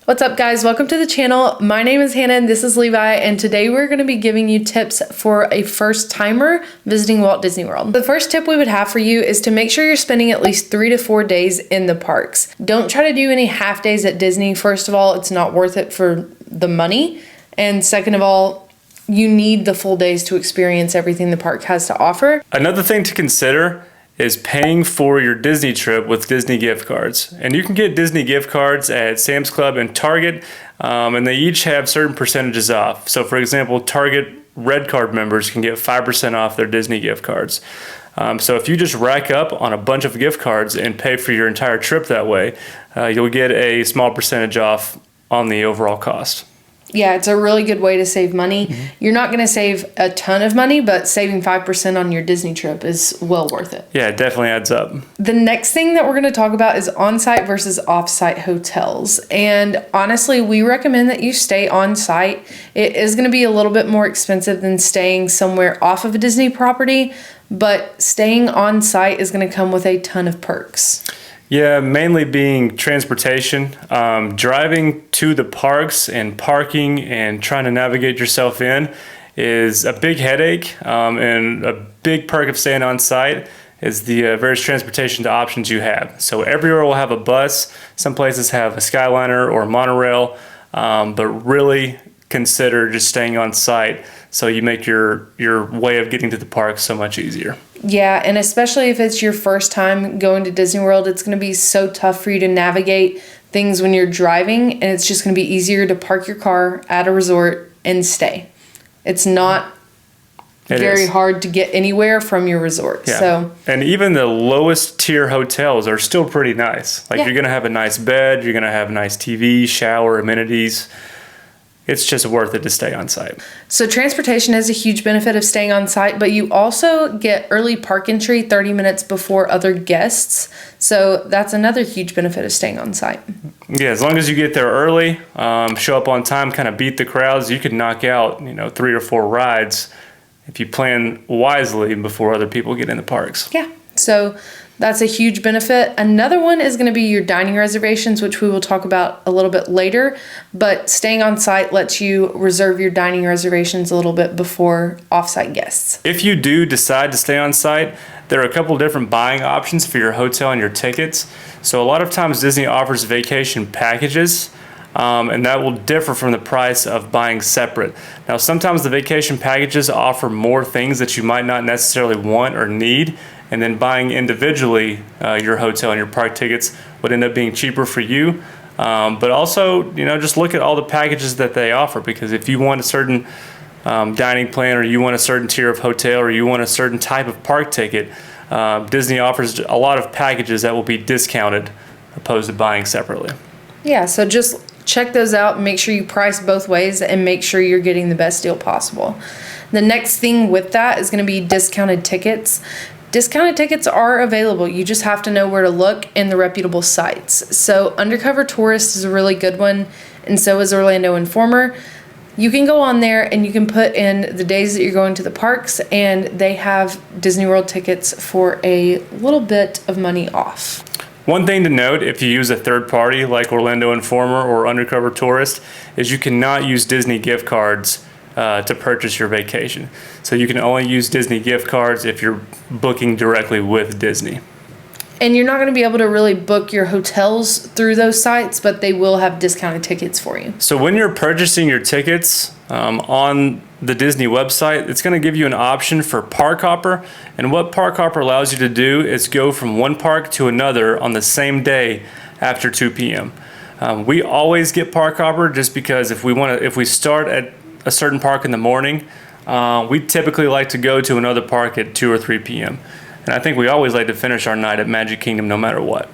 What's up, guys? Welcome to the channel. My name is Hannah and this is Levi, and today we're going to be giving you tips for a first timer visiting Walt Disney World. The first tip we would have for you is to make sure you're spending at least 3 to 4 days in the parks. Don't try to do any half days at Disney. First of all, it's not worth it for the money, and second of all, you need the full days to experience everything the park has to offer. Another thing to consider is paying for your Disney trip with Disney gift cards. And you can get Disney gift cards at Sam's Club and Target, and they each have certain percentages off. So for example, Target Red Card members can get 5% off their Disney gift cards. So if you just rack up on a bunch of gift cards and pay for your entire trip that way, you'll get a small percentage off on the overall cost. Yeah, it's a really good way to save money. You're not going to save a ton of money, but saving 5% on your Disney trip is well worth it. Yeah, it definitely adds up. The next thing that we're going to talk about is on-site versus off-site hotels. And honestly, we recommend that you stay on-site. It is going to be a little bit more expensive than staying somewhere off of a Disney property, but staying on-site is going to come with a ton of perks. Yeah, mainly being transportation. Driving to the parks and parking and trying to navigate yourself in is a big headache, and a big perk of staying on site is the various transportation options you have. So everywhere will have a bus. Some places have a Skyliner or a monorail, but really consider just staying on site so you make your way of getting to the park so much easier. Yeah, and especially if it's your first time going to Disney World, it's going to be so tough for you to navigate things when you're driving, and it's just going to be easier to park your car at a resort and stay. It's not very hard to get anywhere from your resort. Yeah. So, and even the lowest tier hotels are still pretty nice. Like, you're going to have a nice bed, you're going to have a nice TV, shower, amenities. It's just worth it to stay on site. So transportation is a huge benefit of staying on site, but you also get early park entry 30 minutes before other guests. So that's another huge benefit of staying on site. Yeah, as long as you get there early, show up on time, kind of beat the crowds, you can knock out, 3 or 4 rides if you plan wisely before other people get in the parks. Yeah, so that's a huge benefit. Another one is going to be your dining reservations, which we will talk about a little bit later. But staying on site lets you reserve your dining reservations a little bit before off-site guests. If you do decide to stay on site, there are a couple different buying options for your hotel and your tickets. So a lot of times Disney offers vacation packages, and that will differ from the price of buying separate. Now, sometimes the vacation packages offer more things that you might not necessarily want or need, and then buying individually your hotel and your park tickets would end up being cheaper for you. But also, just look at all the packages that they offer, because if you want a certain dining plan, or you want a certain tier of hotel, or you want a certain type of park ticket, Disney offers a lot of packages that will be discounted opposed to buying separately. Yeah, so just check those out and make sure you price both ways and make sure you're getting the best deal possible. The next thing with that is going to be discounted tickets. Discounted tickets are available. You just have to know where to look in the reputable sites. So Undercover Tourist is a really good one, and so is Orlando Informer. You can go on there and you can put in the days that you're going to the parks, and they have Disney World tickets for a little bit of money off. One thing to note, if you use a third party like Orlando Informer or Undercover Tourist, is you cannot use Disney gift cards to purchase your vacation. So you can only use Disney gift cards if you're booking directly with Disney. And you're not going to be able to really book your hotels through those sites, but they will have discounted tickets for you. So when you're purchasing your tickets on the Disney website, it's going to give you an option for Park Hopper. And what Park Hopper allows you to do is go from one park to another on the same day after 2 p.m. We always get Park Hopper just because if we start at a certain park in the morning, we typically like to go to another park at 2 or 3 p.m. And I think we always like to finish our night at Magic Kingdom no matter what.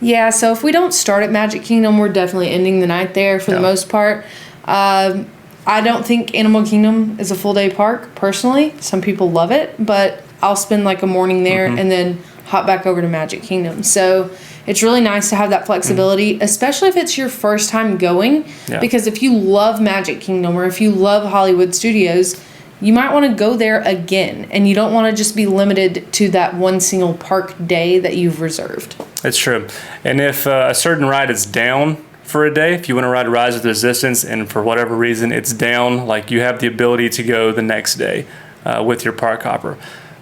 Yeah, so if we don't start at Magic Kingdom, we're definitely ending the night there for the most part. I don't think Animal Kingdom is a full day park, personally. Some people love it, but I'll spend like a morning there and then hop back over to Magic Kingdom. So it's really nice to have that flexibility, especially if it's your first time going, because if you love Magic Kingdom or if you love Hollywood Studios, you might want to go there again, and you don't want to just be limited to that one single park day that you've reserved. That's true. And if a certain ride is down for a day. If you want to ride Rise with Resistance and for whatever reason it's down, like you have the ability to go the next day with your park hopper.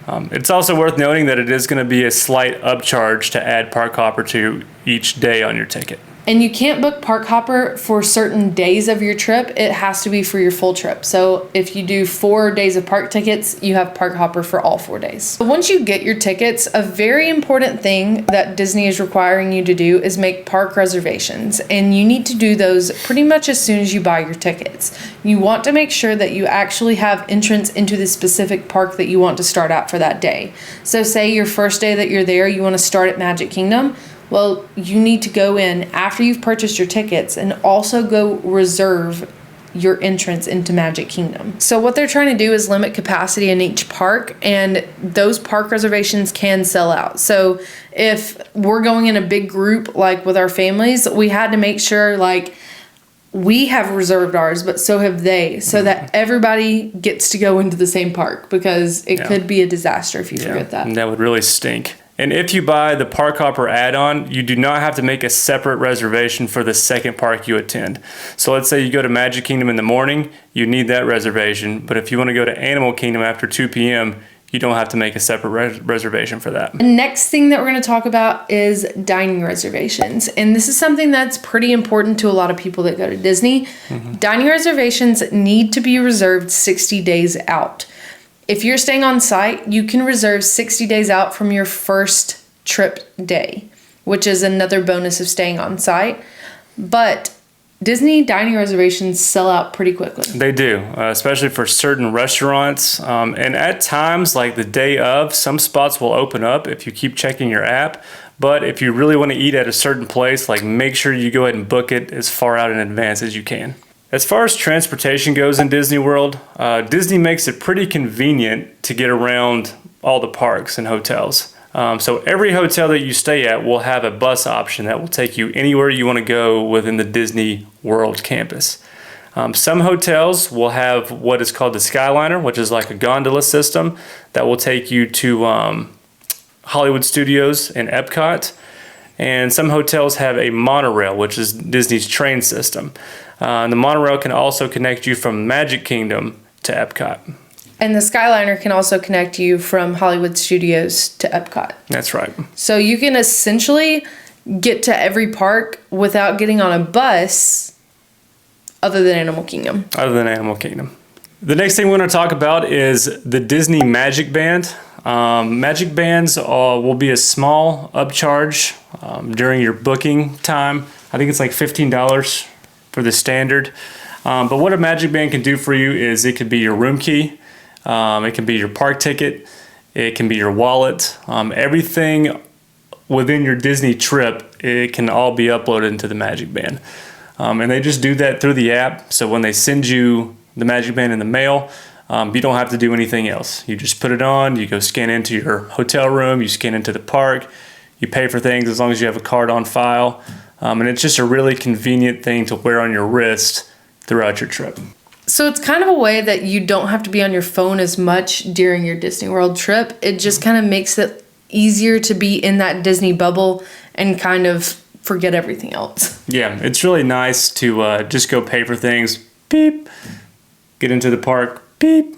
It's also worth noting that it is going to be a slight upcharge to add park hopper to each day on your ticket. And you can't book park hopper for certain days of your trip. It has to be for your full trip. So if you do 4 days of park tickets, you have park hopper for all 4 days. But once you get your tickets, a very important thing that Disney is requiring you to do is make park reservations. And you need to do those pretty much as soon as you buy your tickets. You want to make sure that you actually have entrance into the specific park that you want to start at for that day. So say your first day that you're there, you want to start at Magic Kingdom. Well, you need to go in after you've purchased your tickets and also go reserve your entrance into Magic Kingdom. So what they're trying to do is limit capacity in each park, and those park reservations can sell out. So if we're going in a big group, like with our families, we had to make sure like we have reserved ours, but so have they, so that everybody gets to go into the same park, because it could be a disaster if you forget that. And that would really stink. And if you buy the Park Hopper add-on, you do not have to make a separate reservation for the second park you attend. So let's say you go to Magic Kingdom in the morning, you need that reservation. But if you want to go to Animal Kingdom after 2 p.m., you don't have to make a separate reservation for that. The next thing that we're going to talk about is dining reservations. And this is something that's pretty important to a lot of people that go to Disney. Dining reservations need to be reserved 60 days out. If you're staying on site, you can reserve 60 days out from your first trip day, which is another bonus of staying on site. But Disney dining reservations sell out pretty quickly. They do, especially for certain restaurants. And at times, like the day of, some spots will open up if you keep checking your app. But if you really want to eat at a certain place, like make sure you go ahead and book it as far out in advance as you can. As far as transportation goes in Disney World, Disney makes it pretty convenient to get around all the parks and hotels. So every hotel that you stay at will have a bus option that will take you anywhere you want to go within the Disney World campus. Some hotels will have what is called the Skyliner, which is like a gondola system that will take you to Hollywood Studios and Epcot. And some hotels have a monorail, which is Disney's train system. And the monorail can also connect you from Magic Kingdom to Epcot. And the Skyliner can also connect you from Hollywood Studios to Epcot. That's right. So you can essentially get to every park without getting on a bus other than Animal Kingdom. Other than Animal Kingdom. The next thing we're going to talk about is the Disney Magic Band. Magic Bands will be a small upcharge during your booking time. I think it's like $15 for the standard. But what a Magic Band can do for you is it could be your room key, it can be your park ticket, it can be your wallet. Everything within your Disney trip, it can all be uploaded into the Magic Band. And they just do that through the app. So when they send you the Magic Band in the mail, you don't have to do anything else. You just put it on, you go scan into your hotel room, you scan into the park, you pay for things as long as you have a card on file. And it's just a really convenient thing to wear on your wrist throughout your trip. So it's kind of a way that you don't have to be on your phone as much during your Disney World trip. It just kind of makes it easier to be in that Disney bubble and kind of forget everything else. Yeah, it's really nice to just go pay for things. Beep. Get into the park. Beep.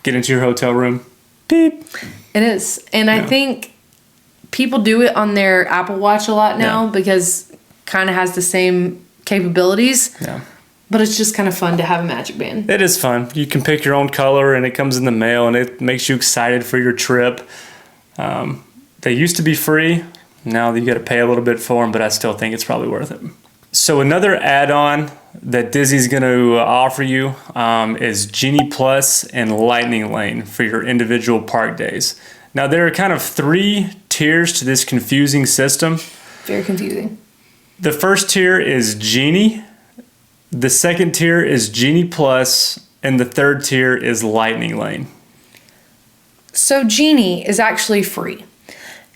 Get into your hotel room. Beep. It is. And I think people do it on their Apple Watch a lot now because it kind of has the same capabilities. Yeah. But it's just kind of fun to have a Magic Band. It is fun. You can pick your own color and it comes in the mail and it makes you excited for your trip. They used to be free. Now you got to pay a little bit for them, but I still think it's probably worth it. So another add-on that Disney's going to offer you is Genie Plus and Lightning Lane for your individual park days. Now there are kind of 3 tiers to this confusing system. Very confusing. The first tier is Genie. The second tier is Genie Plus, and the third tier is Lightning Lane. So Genie is actually free.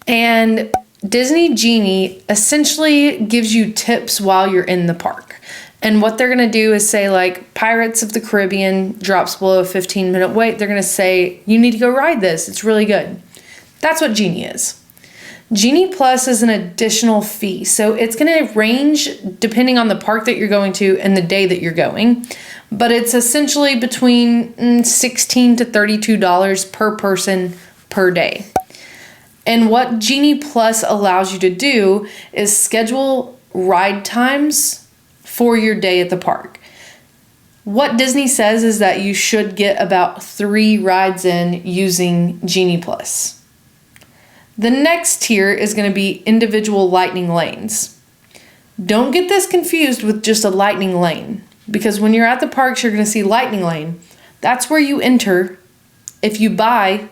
And Disney Genie essentially gives you tips while you're in the park. And what they're going to do is say, like, Pirates of the Caribbean drops below a 15-minute wait. They're going to say, you need to go ride this. It's really good. That's what Genie is. Genie Plus is an additional fee. So it's going to range depending on the park that you're going to and the day that you're going. But it's essentially between $16 to $32 per person per day. And what Genie Plus allows you to do is schedule ride times for your day at the park. What Disney says is that you should get about 3 rides in using Genie Plus. The next tier is going to be individual lightning lanes. Don't get this confused with just a lightning lane, because when you're at the parks, you're going to see lightning lane. That's where you enter if you buy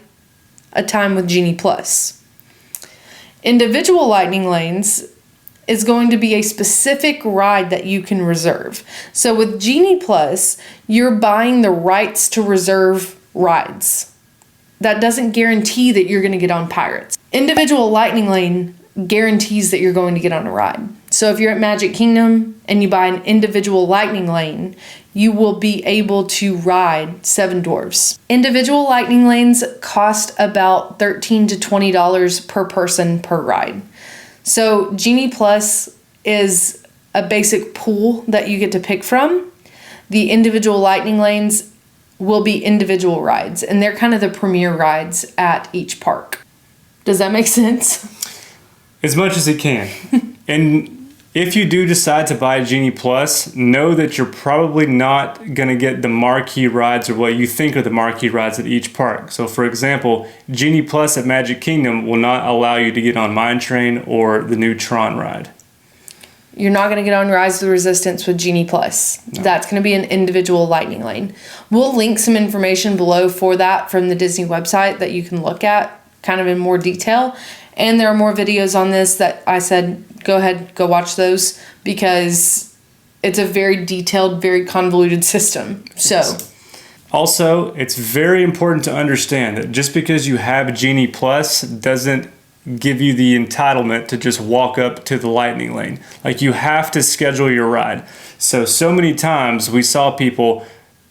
a time with Genie Plus. Individual lightning lanes is going to be a specific ride that you can reserve. So with Genie Plus, you're buying the rights to reserve rides. That doesn't guarantee that you're going to get on Pirates. Individual lightning lane guarantees that you're going to get on a ride. So if you're at Magic Kingdom and you buy an individual lightning lane, you will be able to ride Seven Dwarfs. Individual lightning lanes cost about $13 to $20 per person per ride. So Genie Plus is a basic pool that you get to pick from. The individual lightning lanes will be individual rides, and they're kind of the premier rides at each park. Does that make sense? As much as it can. And if you do decide to buy Genie Plus, know that you're probably not going to get the marquee rides or what you think are the marquee rides at each park. So for example, Genie Plus at Magic Kingdom will not allow you to get on Mine Train or the new Tron ride. You're not going to get on Rise of the Resistance with Genie Plus. No. That's going to be an individual lightning lane. We'll link some information below for that from the Disney website that you can look at kind of in more detail. And there are more videos on this that I said, go ahead, go watch those, because it's a very detailed, very convoluted system. So, also, it's very important to understand that just because you have Genie Plus doesn't give you the entitlement to just walk up to the lightning lane. Like, you have to schedule your ride. So many times we saw people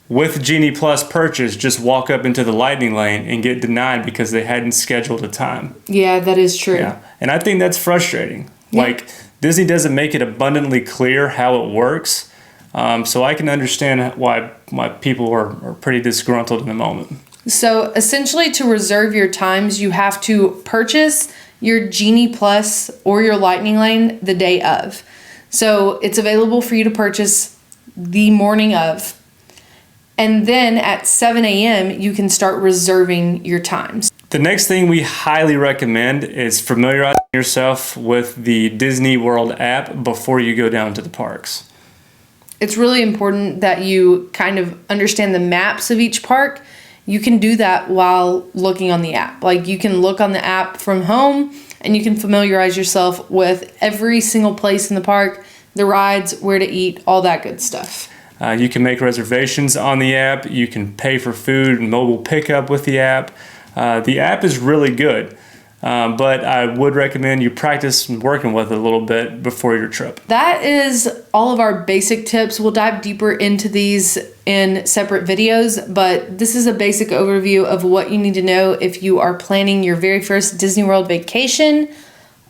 with Genie Plus purchase just walk up into the lightning lane and get denied because they hadn't scheduled a time. Yeah, that is true. Yeah. And I think that's frustrating. Yeah. Like, Disney doesn't make it abundantly clear how it works. So I can understand why people are pretty disgruntled in the moment. So essentially, to reserve your times, you have to purchase your Genie Plus or your lightning lane the day of. So it's available for you to purchase the morning of. And then at 7 a.m., you can start reserving your times. The next thing we highly recommend is familiarizing yourself with the Disney World app before you go down to the parks. It's really important that you kind of understand the maps of each park. You can do that while looking on the app. Like, you can look on the app from home and you can familiarize yourself with every single place in the park, the rides, where to eat, all that good stuff. You can make reservations on the app. You can pay for food and mobile pickup with the app. The app is really good, but I would recommend you practice working with it a little bit before your trip. That is all of our basic tips. We'll dive deeper into these in separate videos, but this is a basic overview of what you need to know if you are planning your very first Disney World vacation.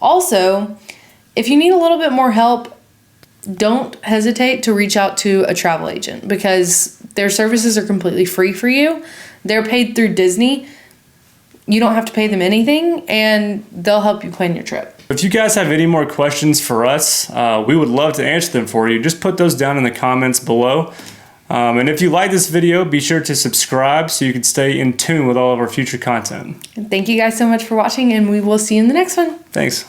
Also, if you need a little bit more help, don't hesitate to reach out to a travel agent, because their services are completely free for you. They're paid through Disney. You don't have to pay them anything, and they'll help you plan your trip. If you guys have any more questions for us, we would love to answer them for you. Just put those down in the comments below. And if you like this video, be sure to subscribe so you can stay in tune with all of our future content. And thank you guys so much for watching, and we will see you in the next one. Thanks.